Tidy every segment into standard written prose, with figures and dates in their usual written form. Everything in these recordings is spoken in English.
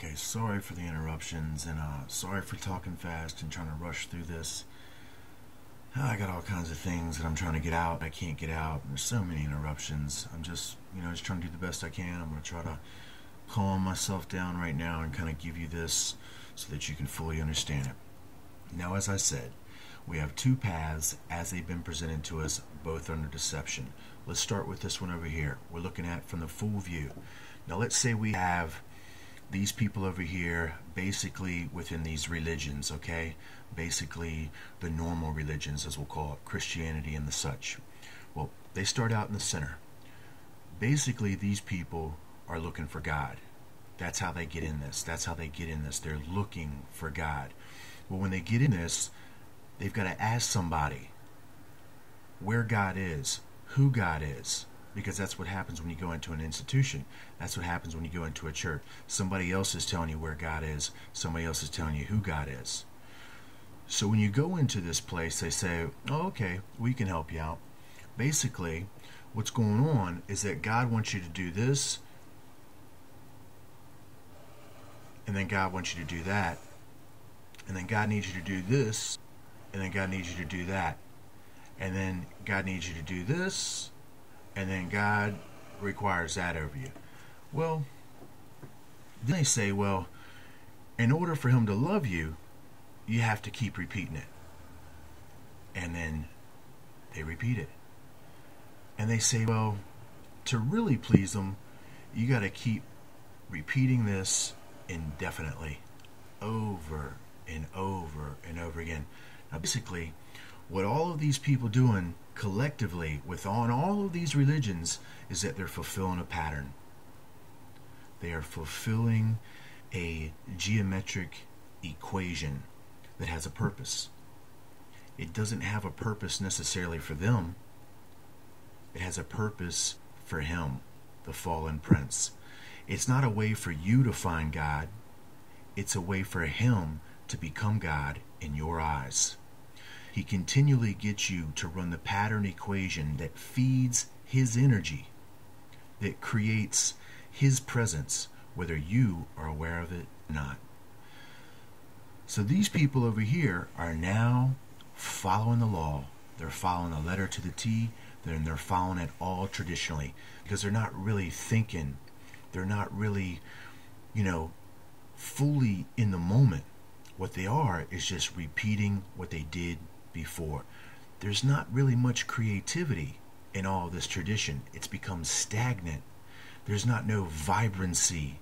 Okay, sorry for the interruptions and sorry for talking fast and trying to rush through this. I got all kinds of things that I'm trying to get out. I can't get out. There's so many interruptions. I'm just trying to do the best I can. I'm going to try to calm myself down right now and kind of give you this so that you can fully understand it. Now, as I said, we have two paths as they've been presented to us, both under deception. Let's start with this one over here. We're looking at from the full view. Now, let's say we have these people over here basically within these religions, okay? Basically the normal religions, as we'll call it, Christianity and the such. Well, they start out in the center. Basically, these people are looking for God. That's how they get in this. That's how they get in this. They're looking for God. Well, when they get in this, they've got to ask somebody where God is, who God is. Because that's what happens when you go into an institution. That's what happens when you go into a church. Somebody else is telling you where God is. Somebody else is telling you who God is. So when you go into this place, they say, oh, okay, we can help you out. Basically, what's going on is that God wants you to do this, and then God wants you to do that, and then God needs you to do this, and then God needs you to do that, and then God needs you to do this, and then God requires that over you. Well, then they say, well, in order for him to love you, you have to keep repeating it. And then they repeat it. And they say, well, to really please them, you got to keep repeating this indefinitely, over and over and over again. Now, basically, what all of these people doing collectively within all of these religions is that they're fulfilling a pattern. They are fulfilling a geometric equation that has a purpose. It doesn't have a purpose necessarily for them. It has a purpose for him, the fallen prince. It's not a way for you to find God. It's a way for him to become God in your eyes. He continually gets you to run the pattern equation that feeds his energy, that creates his presence, whether you are aware of it or not. So these people over here are now following the law. They're following the letter to the T, and they're following it all traditionally because they're not really thinking. They're not really, fully in the moment. What they are is just repeating what they did before. There's not really much creativity in all this tradition. It's become stagnant. There's not no vibrancy.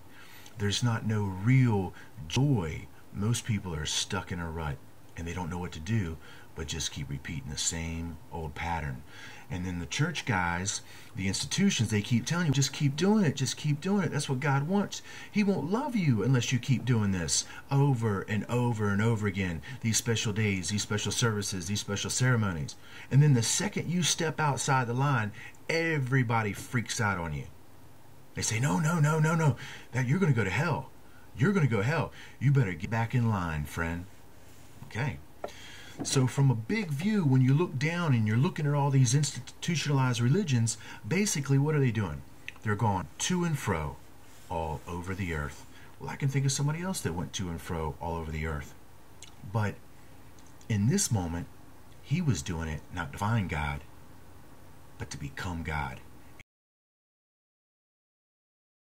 There's not no real joy. Most people are stuck in a rut and they don't know what to do but just keep repeating the same old pattern. And then the church guys, the institutions, they keep telling you, just keep doing it, just keep doing it. That's what God wants. He won't love you unless you keep doing this over and over and over again. These special days, these special services, these special ceremonies. And then the second you step outside the line, everybody freaks out on you. They say, no, that you're going to go to hell. You're going to go to hell. You better get back in line, friend. Okay. So from a big view, when you look down and you're looking at all these institutionalized religions, basically what are they doing? They're going to and fro all over the earth. Well, I can think of somebody else that went to and fro all over the earth. But in this moment, he was doing it not to find God, but to become God.